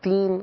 3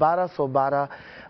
1212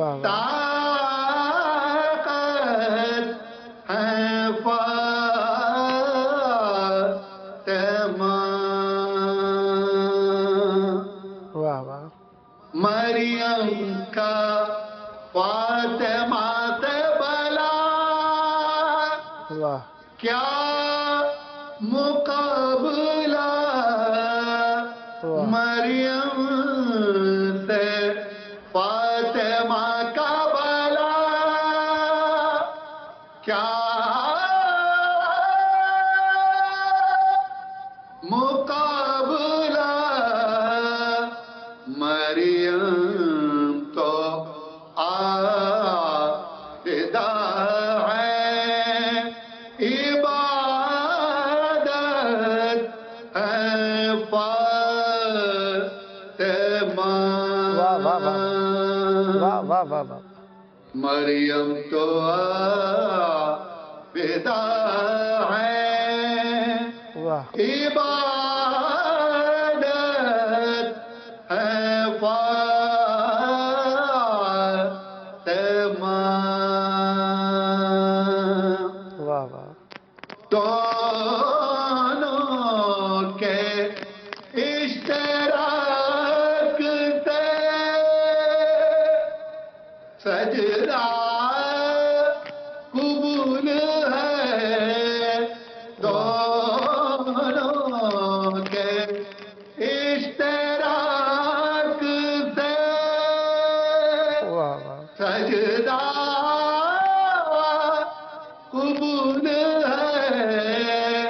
واہ واہ طاقت ہے فاطمہ واہ واہ مریم کا فاطمہ سے بلا واہ کیا مقابلہ واہ مریم سے فاطمہ کا بلا کیا مقابلہ مریم تو عابدہ ہے عبادت ہے فاطمہ واہ واہ واہ واہ واہ واہ واہ مریم تو عابدہ ہے واہ عبادت ہے فاطمہ واہ واہ دونوں کے اشتراک سے سجدہ قبول ہے دونوں کے اشتراک سے واہ واہ سجدہ قبول ہے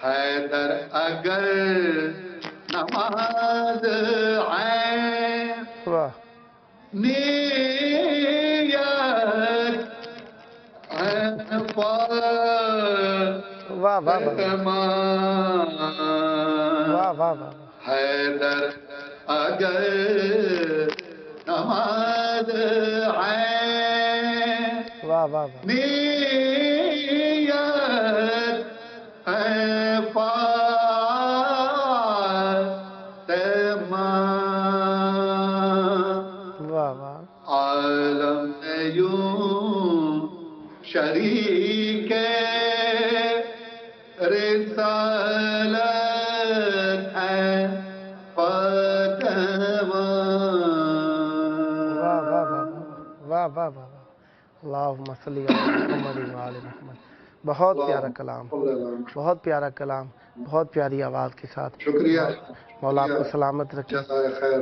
حیدر اگر نماز ہے واہ نیت ہے واہ واہ فاطمہ واہ واہ واہ حیدر اگر نماز ہے واہ واہ نیت ہے فاطمہ واہ واہ عالم میں یوں شریک رسالت ہے فاطمہ واہ واہ واہ واہ واہ واہ اللہم صلی علی محمد و آل محمد بہت پیارا کلام بہت پیارا کلام بہت پیاری آواز کے ساتھ شکریہ مولا آپ کو سلامت رکھے جزائے خیر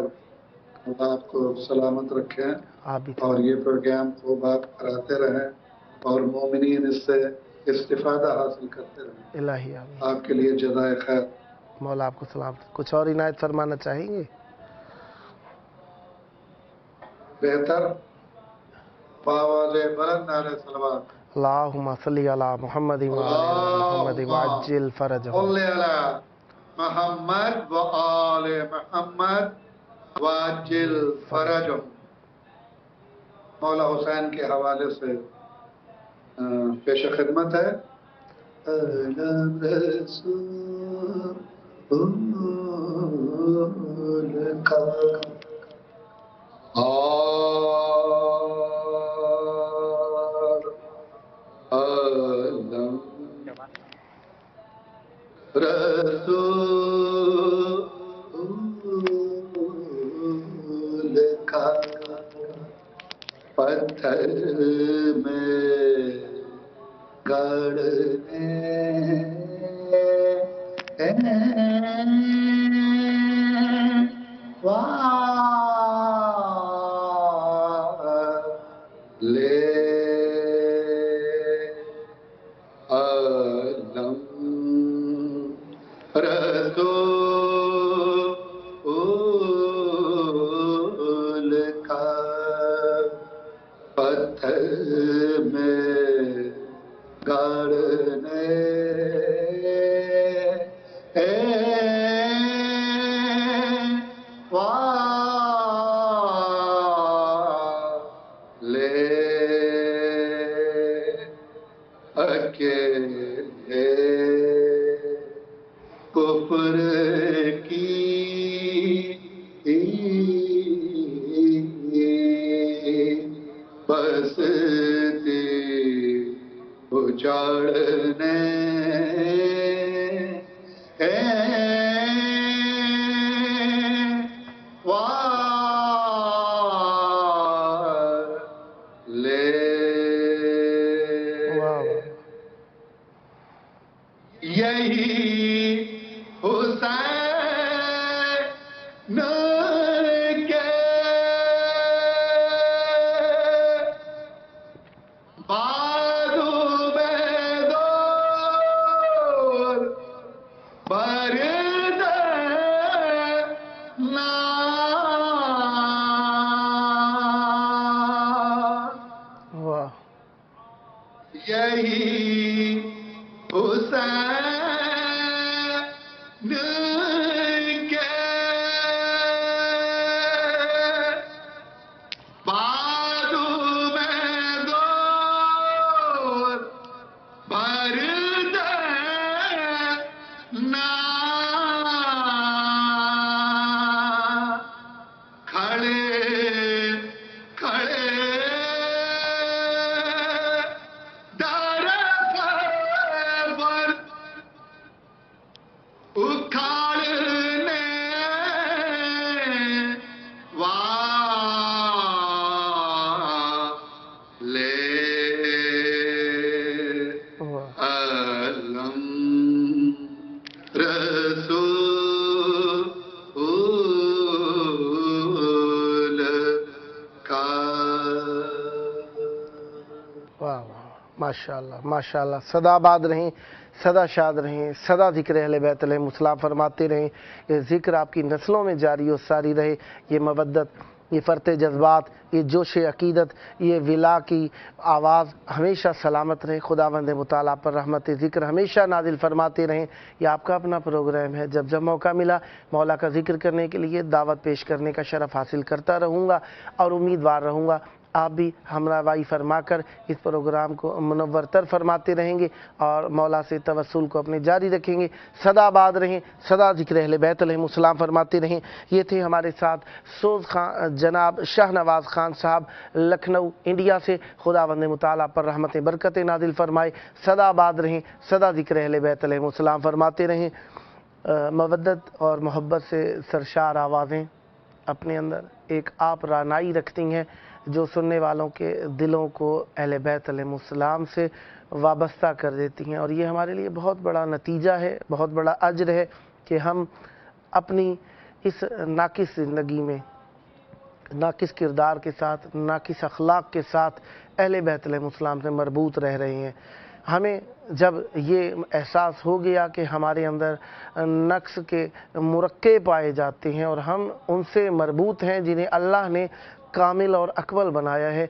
خدا آپ کو سلامت رکھیں آپ بھی اور یہ پروگرام خوب آپ کراتے رہیں اور مومنین اس سے استفادہ حاصل کرتے رہیں الہی آمین آپ کے لیے جزائے خیر مولا آپ کو سلامت کچھ اور عنایت فرمانا چاہیں گے بہتر باواز بلند علیہ صلوات اللہم صلی علی محمد و آل محمد وعجل فرجہ صلی علی محمد و آل محمد واجل فرجہ مولا حسین کے حوالے سے پیش خدمت ہے رسول کا عالم رسول کا پتھر میں گڑنے لے عالم رسول کا پتھر میں گڑنے والے اکیلے کفر کی بستی اجاڑنے والے واہ واہ یہی حسین کے بازو میں دور برد نا واہ یہی حسین کے بازو میں دور برد نا کھڑے کھڑے در پر اکھاڑنے والے واہ علم رسول کا واہ واہ ماشاء اللہ ماشاء اللہ سدا آباد رہیں سدا شاد رہیں سدا ذکر اہل بیت علیہ السلام فرماتے رہیں یہ ذکر آپ کی نسلوں میں جاری و ساری رہے یہ مودت یہ فرط جذبات یہ جوش عقیدت یہ ولا کی آواز ہمیشہ سلامت رہے خداوند مطالعہ پر رحمت ذکر ہمیشہ نازل فرماتے رہیں یہ آپ کا اپنا پروگرام ہے جب جب موقع ملا مولا کا ذکر کرنے کے لیے دعوت پیش کرنے کا شرف حاصل کرتا رہوں گا اور امیدوار رہوں گا آپ بھی ہمراہی فرما کر اس پروگرام کو منور تر فرماتے رہیں گے اور مولا سے توسل کو اپنے جاری رکھیں گے سدا آباد رہیں سدا ذکر اہل بیت علیہ السلام فرماتے رہیں یہ تھے ہمارے ساتھ سوز خان جناب شاہ نواز خان صاحب لکھنؤ انڈیا سے خداوند مطالعہ پر رحمت برکت نازل فرمائے سدا آباد رہیں سدا ذکر اہل بیت علیہ السلام فرماتے رہیں مودت اور محبت سے سرشار آوازیں اپنے اندر ایک آپ رانائی رکھتی ہیں جو سننے والوں کے دلوں کو اہل بیت علیہ السلام سے وابستہ کر دیتی ہیں اور یہ ہمارے لیے بہت بڑا نتیجہ ہے بہت بڑا اجر ہے کہ ہم اپنی اس ناقص زندگی میں ناقص کردار کے ساتھ ناقص اخلاق کے ساتھ اہل بیت علیہ السلام سے مربوط رہ رہے ہیں ہمیں جب یہ احساس ہو گیا کہ ہمارے اندر نقص کے مرقع پائے جاتے ہیں اور ہم ان سے مربوط ہیں جنہیں اللہ نے کامل اور اکمل بنایا ہے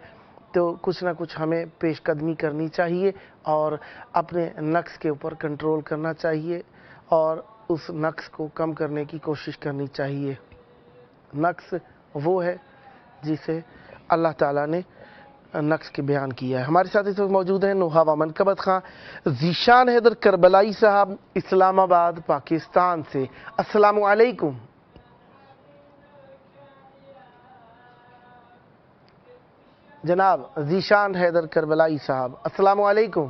تو کچھ نہ کچھ ہمیں پیش قدمی کرنی چاہیے اور اپنے نقص کے اوپر کنٹرول کرنا چاہیے اور اس نقص کو کم کرنے کی کوشش کرنی چاہیے نقص وہ ہے جسے اللہ تعالیٰ نے نقص کے بیان کیا ہے ہمارے ساتھ اس وقت موجود ہیں نوحہ و منقبت خان ذیشان حیدر کربلائی صاحب اسلام آباد پاکستان سے السلام علیکم جناب ذیشان حیدر کربلائی صاحب السلام علیکم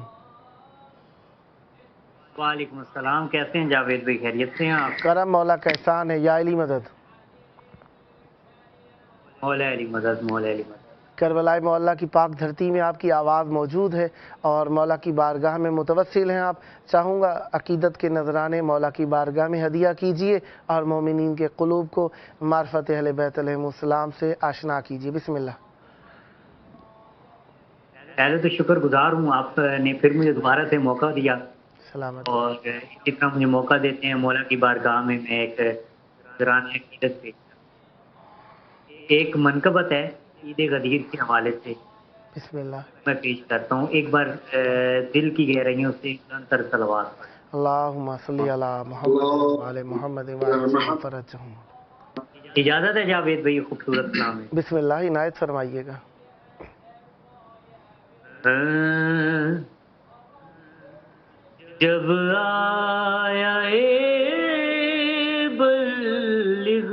وعلیکم السلام کیسے ہیں جاوید بھائی خیریت سے ہیں آپ کرم مولا کا احسان ہے یا علی مدد مولا علی مدد مولا علی مدد کربلائی مولا کی پاک دھرتی میں آپ کی آواز موجود ہے اور مولا کی بارگاہ میں متوسل ہیں آپ چاہوں گا عقیدت کے نذرانے مولا کی بارگاہ میں ہدیہ کیجئے اور مومنین کے قلوب کو معرفت اہل بیت علیہ السلام سے آشنا کیجئے بسم اللہ پہلے تو شکر گزار ہوں آپ نے پھر مجھے دوبارہ سے موقع دیا سلامت اور جتنا مجھے موقع دیتے ہیں مولا کی بارگاہ میں ایک نذرانہ عقیدت سے ایک منقبت ہے عید غدیر کے حوالے سے بسم اللہ میں پیش کرتا ہوں ایک بار دل کی گہرائیوں سے انتر صلوات اللہم صلی علی محمد وعلی محمد وعلی فرجہم اجازت ہے جاوید بھائی خوبصورت کلام ہے بسم اللہ عنایت فرمائیے گا جب آیا بلغ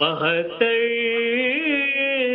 72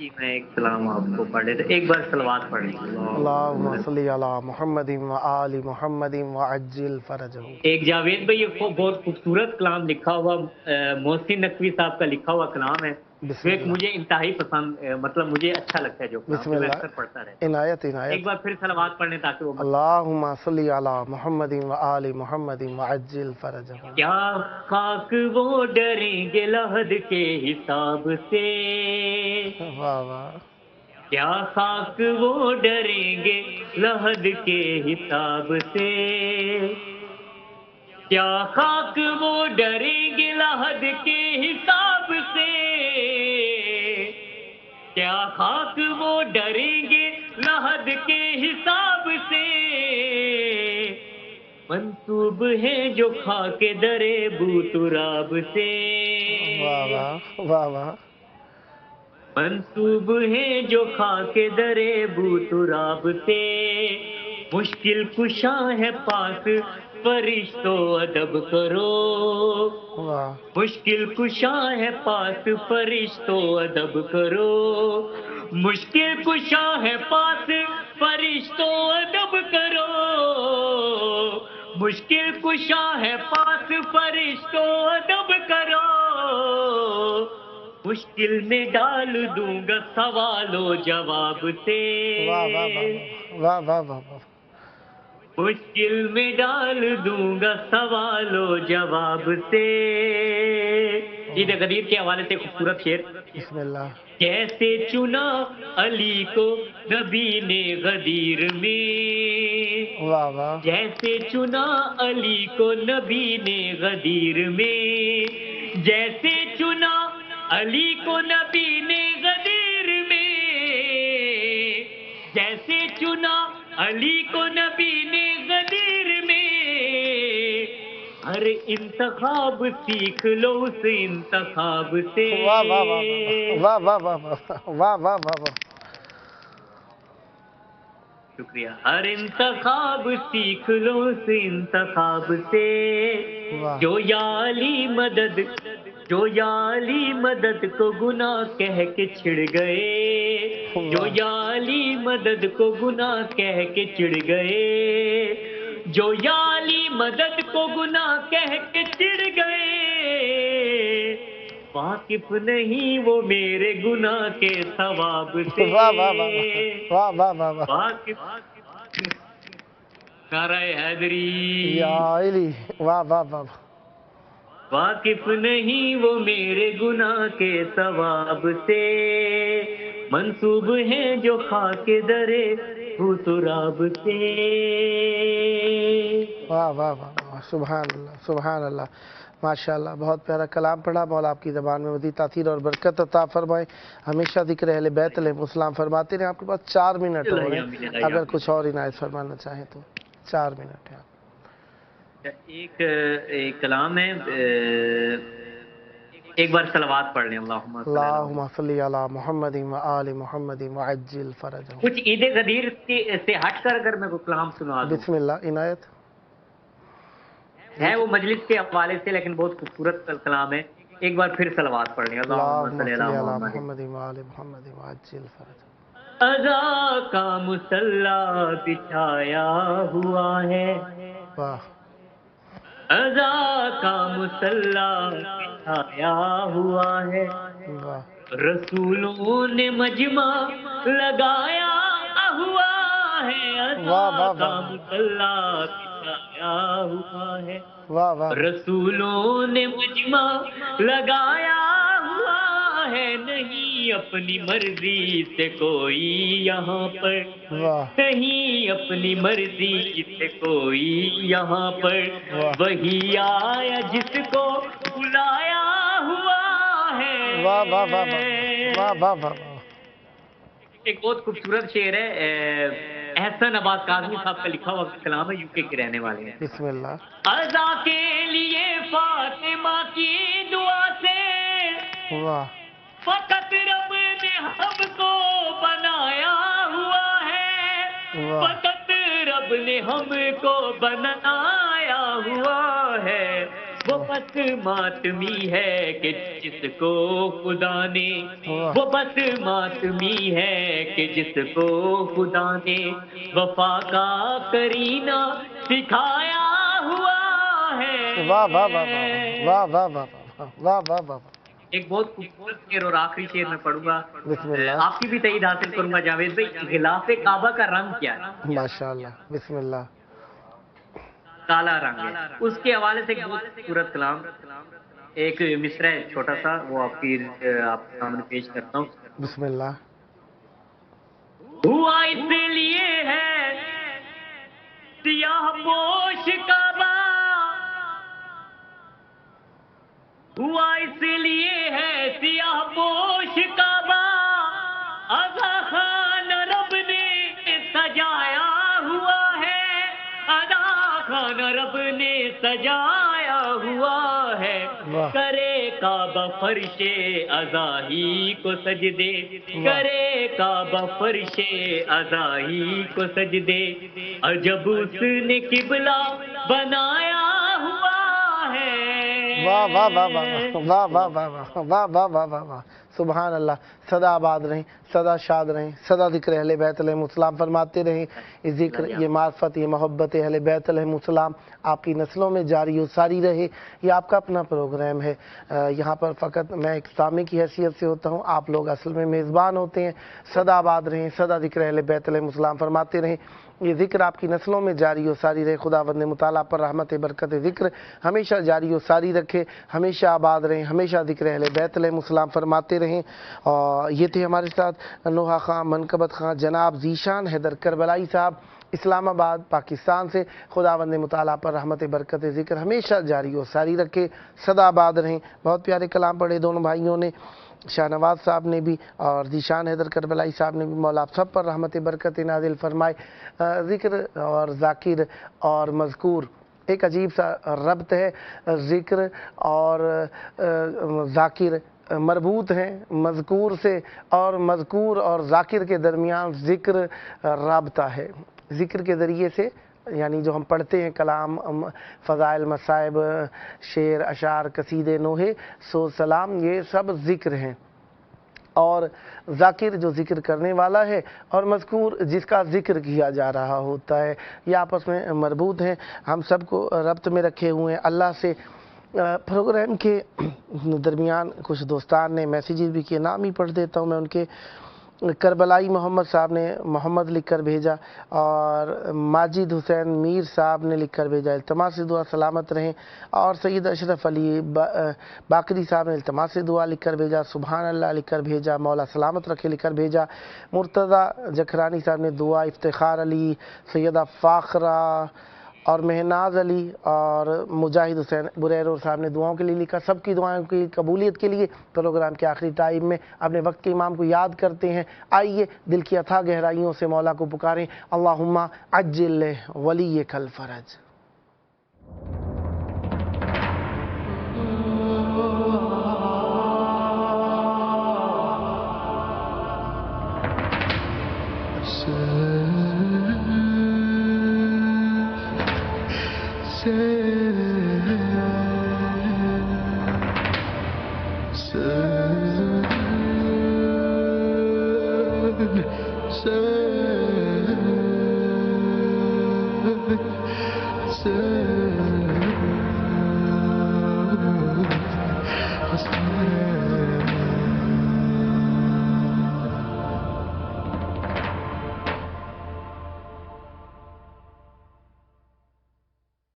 جی میں ایک کلام آپ کو پڑھ لیتا، ایک بار صلوات پڑھ لیں۔ اللہم صلی علی محمد و آل محمد وعجل فرجہ۔ ایک جاوید بھائی ایک بہت خوبصورت کلام لکھا ہوا محسن نقوی صاحب کا لکھا ہوا کلام ہے، بسم جو ایک اللہ، مجھے انتہائی پسند مطلب مجھے اچھا لگتا ہے جو کلام، بسم جو میں اللہ، اکثر پڑھتا رہتا ہوں۔ عنایت ایک عنایت۔ بار پھر صلوات پڑھنے تاکہ وہ اللہم صلی علی محمد و آل محمد وعجل فرجہ۔ کیا خاک وہ ڈریں گے لحد کے حساب سے، واہ واہ، کیا خاک وہ ڈریں گے لحد کے حساب سے، کیا خاک وہ ڈریں گے لحد کے حساب سے، کیا خاک وہ ڈریں گے لحد کے حساب سے، منسوب ہیں جو خاک درے بو تراب سے، واہ واہ، واہ واہ، منسوب ہیں جو خاک درے بو تراب سے، مشکل کشا ہے پاس فرشتوں ادب کرو، واہ، مشکل کشا ہے پاس فرشتوں ادب کرو، مشکل کشا ہے پاس فرشتوں ادب کرو، مشکل کشا ہے پاس فرشتوں ادب کرو، مشکل میں ڈال دوں گا سوال و جواب سے، واہ واہ، واہ واہ، واہ واہ، مشکل میں ڈال دوں گا سوال و جواب سے۔ عید غدیر کے حوالے سے خوبصورت شعر، بسم اللہ، کیسے چنا علی کو نبی نے غدیر میں، واہ واہ، جیسے چنا علی کو نبی نے غدیر میں، جیسے چنا علی کو نبی نے غدیر میں، جیسے چنا علی کو نبی نے غدیر میں، ہر انتخاب سیکھ لو اس انتخاب سے، واہ واہ، واہ واہ، واہ واہ، واہ واہ، واہ واہ، شکریہ، ہر انتخاب سیکھ لو اس انتخاب سے، واہ، جو یا علی مدد، جو یا علی مدد کو گناہ کہہ کے چھڑ گئے، جو یا علی مدد کو گناہ کہہ کے چڑ گئے، جو یا علی مدد کو گناہ کہہ کے چڑ گئے، واقف نہیں وہ میرے گناہ کے ثواب سے، واہ واہ، واہ واہ، واہ واہ، واقف، نعرہ حیدری، یا علی، واہ واہ، واہ، واقف نہیں وہ میرے گناہ کے ثواب سے، منسوب ہیں جو خاک درے بو تراب سے۔ واہ واہ، واہ، سبحان اللہ، سبحان اللہ، ماشاء اللہ، بہت پیارا کلام پڑھا، مولا آپ کی زبان میں مزید تاثیر اور برکت عطا فرمائے، ہمیشہ ذکر اہل بیت علیہ السلام فرماتے رہے۔ آپ کے پاس 4 منٹ ہو رہے ہیں، اگر کچھ اور عنایت فرمانا چاہیں تو 4 منٹ ہیں۔ ایک کلام ہے، ایک بار صلوات پڑھ لیں، اللہم صلی اللہ اللہم صلی علی محمد و آل محمد وعجل فرجہ۔ کچھ عید غدیر سے ہٹ کر اگر میں کوئی کلام سنا دوں، بسم اللہ، عنایت، ہے وہ مجلس کے حوالے سے لیکن بہت خوبصورت کلام ہے، ایک بار پھر صلوات پڑھ لیں، اللہم اللہم صلی صلی علی علی محمد۔ محمد و آل محمد وعجل فرجہ۔ اذا کا مسلح بچھایا ہوا ہے، واہ، اذا کا مسلح بچھایا ہوا ہے، واہ، رسولوں نے مجمع لگایا ہوا ہے، واہ، اذا واہ، کا واہ، مسلح بچھایا ہوا ہے، واہ واہ، رسولوں نے مجمع لگایا ہوا ہے، نہیں اپنی مرضی سے کوئی یہاں پر، واہ، نہیں اپنی مرضی سے کوئی یہاں پر، وہی آیا جس کو بلایا ہوا ہے۔ واہ واہ، واہ واہ، واہ واہ، واہ، ایک بہت خوبصورت شعر ہے، احسن عباس کاظمی صاحب کا لکھا ہوا کلام ہے، یو کے رہنے والے ہیں۔ بسم اللہ، عزا کے لیے فاطمہ کی دعا سے، واہ، فقط رب نے ہم کو بنایا ہوا ہے، واہ، فقط رب نے ہم کو بنایا ہوا ہے، وہ بس ماتمی ہے کہ جس کو خدا نے، وہ بس ماتمی ہے کہ جس کو خدا نے وفا کا کرینہ سکھایا ہوا ہے۔ واہ واہ واہ واہ واہ واہ واہ واہ واہ واہ۔ ایک بہت خوبصورت شعر اور آخری شعر میں پڑھوں گا، بسم اللہ، آپ کی بھی تائید حاصل کروں گا جاوید بھائی۔ غلاف کعبہ کا رنگ کیا ہے؟ ماشاءاللہ، بسم اللہ۔ کالا رنگ ہے۔ اس کے حوالے سے ایک بہت خوبصورت کلام، ایک مصرع ہے چھوٹا سا، وہ آپ کے سامنے پیش کرتا ہوں۔ بسم اللہ۔ ہوا اس لیے ہے سیاہ پوش کعبہ، ہوا اس لیے ہے سیاہ پوش کعبہ، عزا خان رب نے سجایا ہوا ہے، عزا خان رب نے سجایا ہوا ہے، کرے کعبہ فرش عزا ہی کو سجدے، کرے کعبہ فرش عزا ہی کو سجدے، اور جب اس نے قبلہ بنایا ہوا ہے۔ واہ واہ واہ واہ واہ واہ واہ واہ واہ واہ واہ واہ واہ، سبحان اللہ۔ سدا آباد رہیں، سدا شاد رہیں، سدا ذکر اہل بیت علیہ السلام فرماتے رہیں۔ یہ ذکر، یہ معرفت، یہ محبت اہل بیت علیہ السلام آپ کی نسلوں میں جاری و ساری رہے۔ یہ آپ کا اپنا پروگرام ہے، یہاں پر فقط میں ایک سامع کی حیثیت سے ہوتا ہوں، آپ لوگ اصل میں میزبان ہوتے ہیں۔ سدا آباد رہیں، سدا ذکر اہل بیت علیہ السلام فرماتے رہیں۔ یہ ذکر آپ کی نسلوں میں جاری و ساری رہے۔ خداوند مطالعہ پر رحمت برکت ذکر ہمیشہ جاری و ساری رکھے، ہمیشہ آباد رہیں، ہمیشہ ذکر اہل بیت علیہ السلام فرماتے رہیں۔ اور یہ تھے ہمارے ساتھ نوحہ خان، منقبت خان، جناب ذیشان حیدر کربلائی صاحب، اسلام آباد پاکستان سے۔ خداوند مطالعہ پر رحمت برکت ذکر ہمیشہ جاری و ساری رکھے، سدا آباد رہیں۔ بہت پیارے کلام پڑھے دونوں بھائیوں نے، شاہ نواز صاحب نے بھی اور ذیشان حیدر کربلائی صاحب نے بھی۔ مولا آپ سب پر رحمت برکت نازل فرمائے۔ ذکر اور ذاکر اور مذکور ایک عجیب سا ربط ہے، ذکر اور ذاکر مربوط ہیں مذکور سے، اور مذکور اور ذاکر کے درمیان ذکر رابطہ ہے۔ ذکر کے ذریعے سے یعنی جو ہم پڑھتے ہیں کلام، فضائل، مصائب، شعر، اشعار، قصیدے، نوحے، سو سلام، یہ سب ذکر ہیں۔ اور ذاکر جو ذکر کرنے والا ہے، اور مذکور جس کا ذکر کیا جا رہا ہوتا ہے، یہ آپس میں مربوط ہیں، ہم سب کو ربط میں رکھے ہوئے ہیں اللہ سے۔ پروگرام کے درمیان کچھ دوستان نے میسیجز بھی کیے، نام ہی پڑھ دیتا ہوں میں ان کے۔ کربلائی محمد صاحب نے محمد لکھ کر بھیجا، اور ماجد حسین میر صاحب نے لکھ کر بھیجا التماس سے دعا سلامت رہیں، اور سید اشرف علی باقری صاحب نے التماس سے دعا لکھ کر بھیجا، سبحان اللہ لکھ کر بھیجا، مولا سلامت رکھے لکھ کر بھیجا۔ مرتضی جکھرانی صاحب نے دعا، افتخار علی، سیدہ فاخرہ اور مہناز علی اور مجاہد حسین بریرور صاحب نے دعاؤں کے لیے لکھا۔ سب کی دعائیں کی قبولیت کے لیے پروگرام کے آخری ٹائم میں اپنے وقت کے امام کو یاد کرتے ہیں۔ آئیے دل کی اتھاہ گہرائیوں سے مولا کو پکاریں، اللہم عجل ولیک الفرج۔ Say